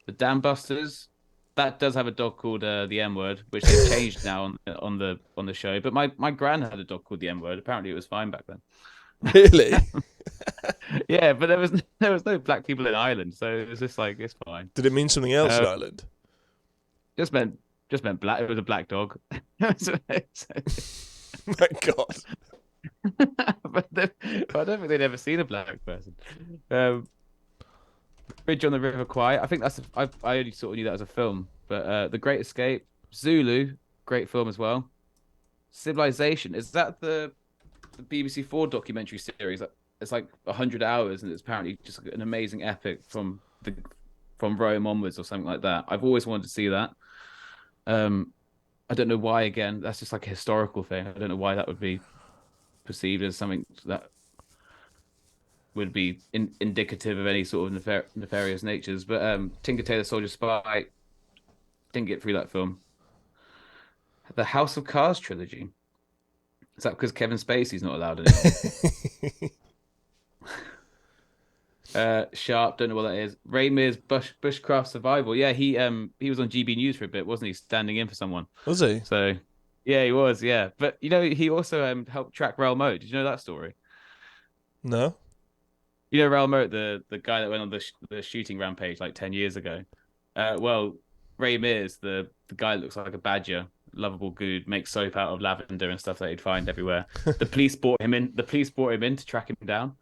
The Dam Busters. That does have a dog called the M word, which they've changed now on the show. But my gran had a dog called the M word. Apparently, it was fine back then. Really? Yeah, but there was no black people in Ireland, so it was just like it's fine. Did it mean something else in Uh, Ireland? just meant just meant black. It was a black dog. My God. But I don't think they'd ever seen a black person. Um, Bridge on the River Kwai. I think I only sort of knew that as a film, but The Great Escape, Zulu, great film as well. Civilization, is that the BBC4 documentary series? It's like 100 hours, and it's apparently just an amazing epic from Rome onwards or something like that. I've always wanted to see that. I don't know why. Again, that's just like a historical thing. I don't know why that would be perceived as something that would be indicative of any sort of nefarious natures. But Tinker Tailor Soldier Spy didn't get through that film. The House of Cards trilogy. Is that because Kevin Spacey's not allowed anymore? Sharp, don't know what that is. Ray Mears Bushcraft Survival. Yeah, he was on GB News for a bit, wasn't he? Standing in for someone. Was he? So yeah, he was. Yeah, but you know, he also helped track Raoul Moat. Did you know that story? No. You know Raoul Moat, the guy that went on the shooting rampage like 10 years ago. Well, Ray Mears, the guy that looks like a badger, lovable dude, makes soap out of lavender and stuff that he'd find everywhere. The police brought him in. The police brought him in to track him down.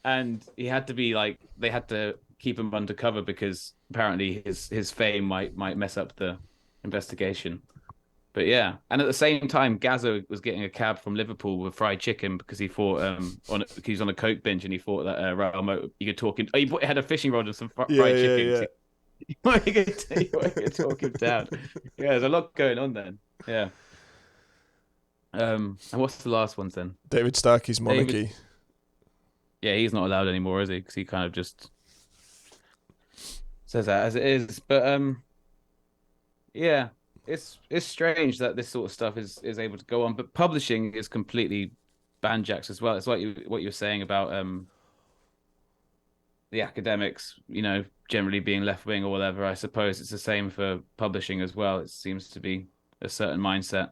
And he had to be like, they had to keep him undercover because apparently his fame might mess up the investigation. But yeah, and at the same time, Gazzo was getting a cab from Liverpool with fried chicken because he thought he was on a coke binge and he thought that Raoul Moat, you could talk him. Oh, he had a fishing rod and some fried chicken. Yeah. You could talk him down. Yeah, there's a lot going on then. Yeah. And what's the last one then? David Starkey's Monarchy. Yeah, he's not allowed anymore, is he? Because he kind of just says that as it is. But yeah, it's strange that this sort of stuff is able to go on. But publishing is completely banjaxed as well. It's like what you were saying about the academics, you know, generally being left wing or whatever. I suppose it's the same for publishing as well. It seems to be a certain mindset.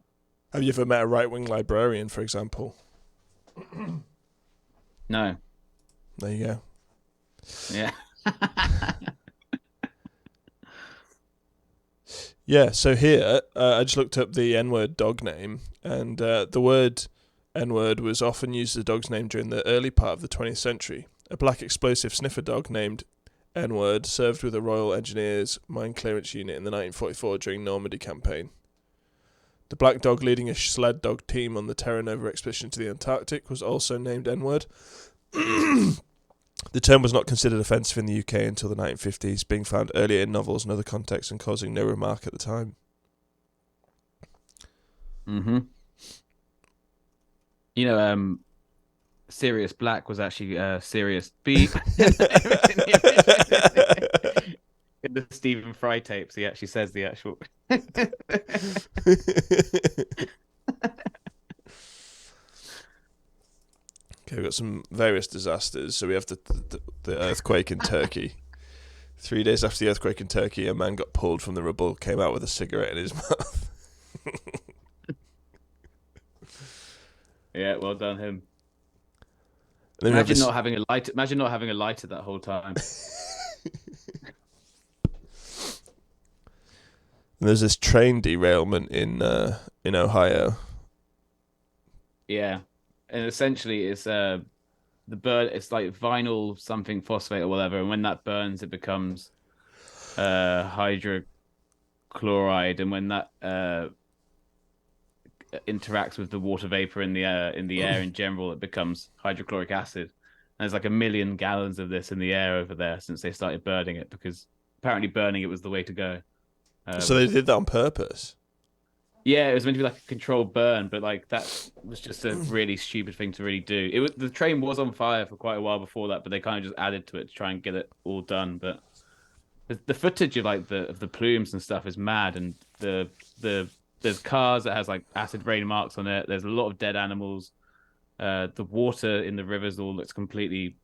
Have you ever met a right-wing librarian, for example? No. There you go. Yeah. Yeah, so here, I just looked up the N-word dog name, and the word N-word was often used as a dog's name during the early part of the 20th century. A black explosive sniffer dog named N-word served with the Royal Engineers Mine Clearance Unit in the 1944 during Normandy campaign. The black dog leading a sled dog team on the Terra Nova expedition to the Antarctic was also named N-word. The term was not considered offensive in the UK until the 1950s, being found earlier in novels and other contexts and causing no remark at the time. Mm-hmm. You know, Sirius Black was actually Sirius B. In the Stephen Fry tapes, he actually says the actual. Okay, we've got some various disasters. So we have the earthquake in Turkey. 3 days after the earthquake in Turkey, a man got pulled from the rubble, came out with a cigarette in his mouth. Yeah, well done him. Imagine not having a light. Imagine not having a lighter that whole time. There's this train derailment in Ohio. Yeah, and essentially it's the burn. It's like vinyl something phosphate or whatever, and when that burns, it becomes hydrochloride, and when that interacts with the water vapor in the air in general, it becomes hydrochloric acid. And there's like 1 million gallons of this in the air over there since they started burning it, because apparently burning it was the way to go. So they did that on purpose? Yeah, it was meant to be like a controlled burn, but like that was just a really stupid thing to really do. The train was on fire for quite a while before that, but they kind of just added to it to try and get it all done. But the footage of like the plumes and stuff is mad, and there's cars that has like acid rain marks on it. There's a lot of dead animals. The water in the rivers all looks completely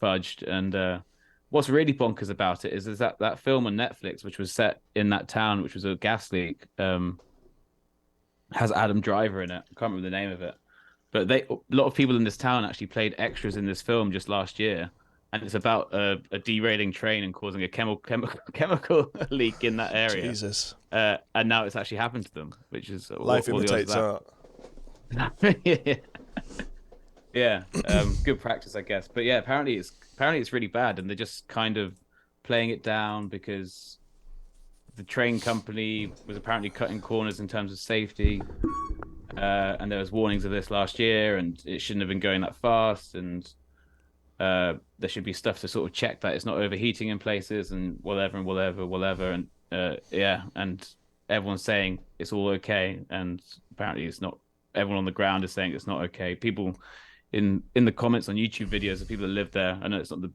fudged. And what's really bonkers about it is that film on Netflix, which was set in that town, which was a gas leak, has Adam Driver in it. I can't remember the name of it, but a lot of people in this town actually played extras in this film just last year, and it's about a derailing train and causing a chemical leak in that area. Jesus. And now it's actually happened to them, which is life imitates art. Yeah, good practice, I guess. But yeah, apparently it's really bad, and they're just kind of playing it down because the train company was apparently cutting corners in terms of safety, and there was warnings of this last year, and it shouldn't have been going that fast, and there should be stuff to sort of check that it's not overheating in places, and whatever, and yeah, and everyone's saying it's all okay, and apparently it's not. Everyone on the ground is saying it's not okay. People in the comments on YouTube videos of people that live there. I know it's not the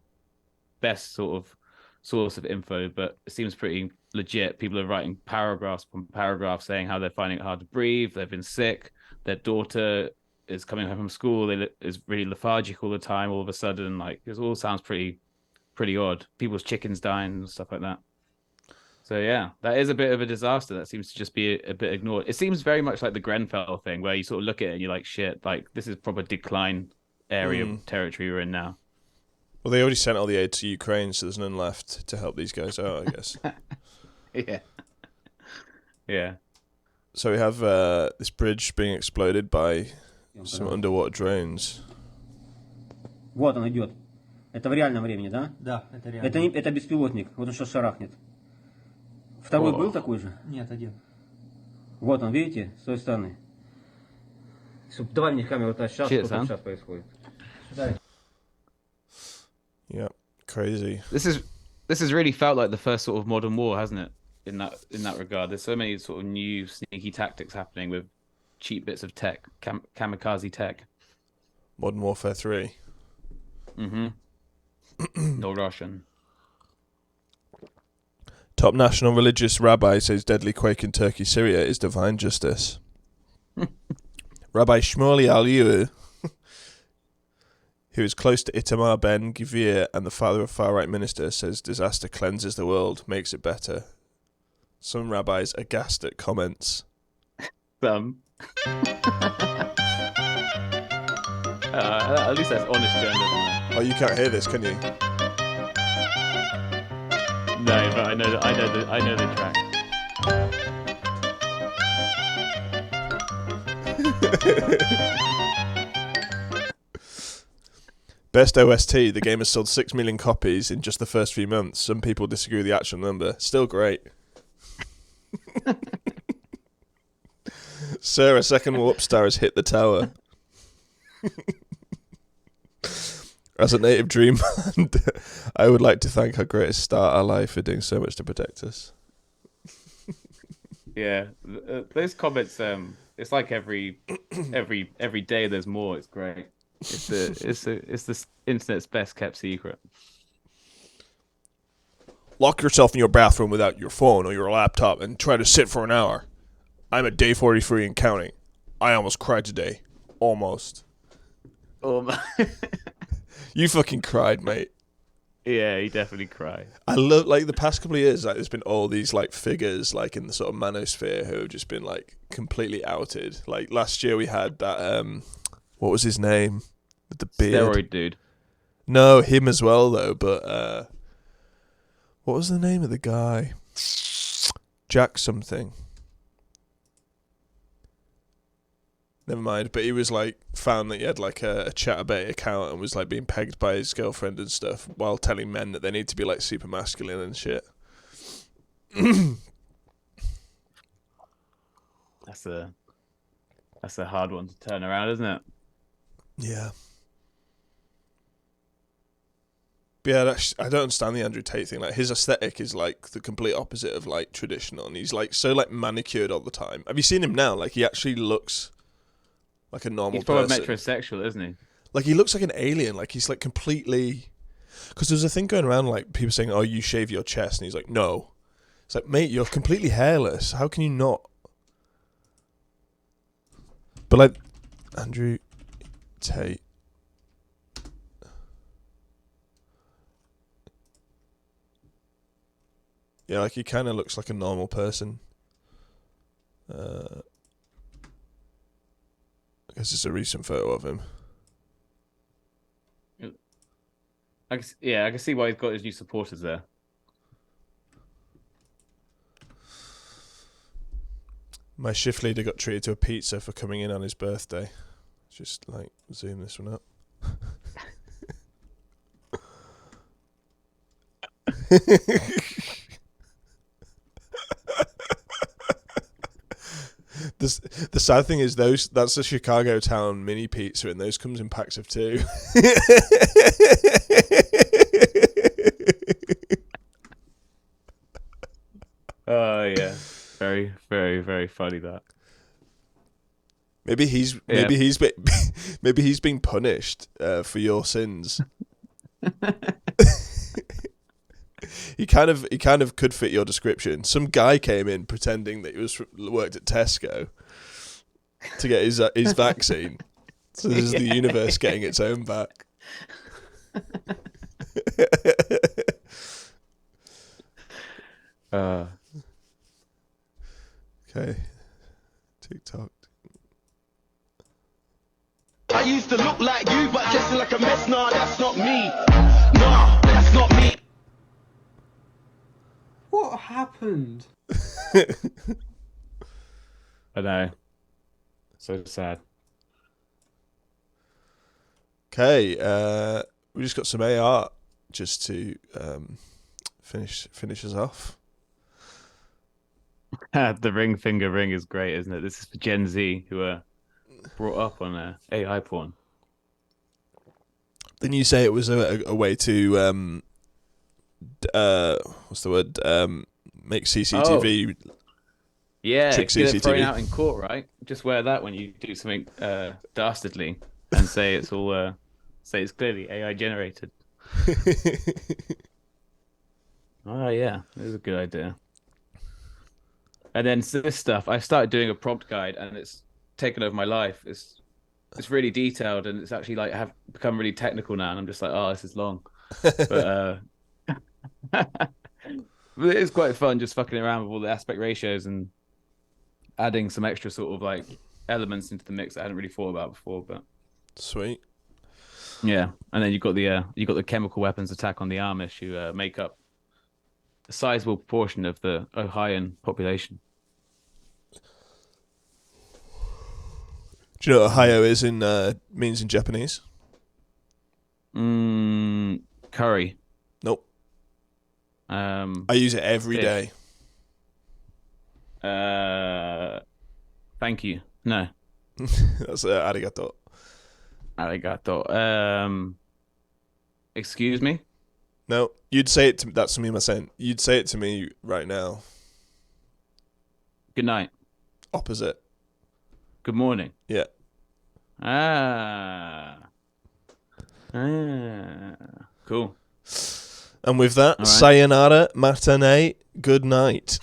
best sort of source of info, but it seems pretty legit. People are writing paragraphs upon paragraphs saying how they're finding it hard to breathe. They've been sick. Their daughter is coming home from school. Is really lethargic all the time. All of a sudden, like it all sounds pretty odd. People's chickens dying and stuff like that. So yeah, that is a bit of a disaster. That seems to just be a bit ignored. It seems very much like the Grenfell thing, where you sort of look at it and you're like, shit, like this is proper decline area territory we're in now. Well, they already sent all the aid to Ukraine, so there's none left to help these guys out, I guess. Yeah. So we have this bridge being exploded by some underwater drones. Вот он идет. Это в реальном времени, да? Да, это реально. Это беспилотник. Вот он сейчас шарахнет. Второй был такой же? Нет, один. Вот он, видите, с той стороны. Давай мне камеру, вот сейчас, что тут сейчас происходит. Сюда. Yeah, crazy. This has really felt like the first sort of modern war, hasn't it? In that regard, there's so many sort of new sneaky tactics happening with cheap bits of tech, kamikaze tech. Modern Warfare 3. No Russian. Top national religious rabbi says deadly quake in Turkey, Syria is divine justice. Rabbi Shmuley Aliyu, who is close to Itamar Ben Gvir and the father of far-right minister, says disaster cleanses the world, makes it better. Some rabbis aghast at comments. At least that's honest journalism. Oh, you can't hear this, can you? No, but I know the track. Best OST, the game has sold 6 million copies in just the first few months. Some people disagree with the actual number. Still great. Sir, a second warp star has hit the tower. As a native dreamland, I would like to thank our greatest star ally for doing so much to protect us. Yeah, those comments. It's like every day there's more. It's great. It's the internet's best kept secret. Lock yourself in your bathroom without your phone or your laptop and try to sit for an hour. I'm at day 43 and counting. I almost cried today. Almost. Oh my. You fucking cried, mate. Yeah, he definitely cried. I love, like, the past couple of years, like, there's been all these, like, figures, like, in the sort of manosphere who have just been, like, completely outed. Like, last year we had that, what was his name? With the beard. Steroid dude. No, him as well, though, but, what was the name of the guy? Jack something. Never mind, but he was like found that he had like a Chatterbait account and was like being pegged by his girlfriend and stuff while telling men that they need to be like super masculine and shit. That's a hard one to turn around, isn't it? Yeah. But yeah, I don't understand the Andrew Tate thing. Like, his aesthetic is like the complete opposite of like traditional, and he's like so like manicured all the time. Have you seen him now? Like, he actually looks like a normal person. He's probably metrosexual, isn't he? Like, he looks like an alien. Like, he's like completely... Because there's a thing going around, like, people saying, oh, you shave your chest. And he's like, no. It's like, mate, you're completely hairless. How can you not? But, like, Andrew Tate... Yeah, like he kind of looks like a normal person. I guess it's a recent photo of him. I can see why he's got his new supporters there. My shift leader got treated to a pizza for coming in on his birthday. Just like zoom this one up. The sad thing is that's a Chicago town mini pizza, and those comes in packs of 2. Oh yeah, very, very, very funny that. Maybe he's being punished for your sins. He kind of could fit your description. Some guy came in pretending that he worked at Tesco to get his vaccine. So this is the universe getting its own back. Okay, TikTok. I used to look like you, but dressing like a mess. Nah, that's not me. Nah, that's not me. What happened? I know. So sad. Okay, we just got some AR just to finish us off. The ring finger ring is great, isn't it? This is for Gen Z who are brought up on AI porn. Didn't you say it was a way to what's the word? Make CCTV. Yeah, trick get it CCTV. thrown out in court, right? Just wear that when you do something dastardly and say it's all say it's clearly AI generated. Oh yeah, it was a good idea. And then this stuff, I started doing a prompt guide, and it's taken over my life. It's really detailed, and it's actually like have become really technical now. And I'm just like, oh, this is long, but it is quite fun just fucking around with all the aspect ratios and adding some extra sort of like elements into the mix I hadn't really thought about before. But Sweet. yeah, and then you've got the chemical weapons attack on the Amish who make up a sizable proportion of the Ohioan population. Do you know what Ohio is means in Japanese? Curry. Nope. I use it every day. Thank you. No. That's arigato. Arigato. Excuse me? No, you'd say it to me. That's sumimasen. You'd say it to me right now. Good night. Opposite. Good morning. Yeah. Cool. And with that, right. sayonara, matane, good night.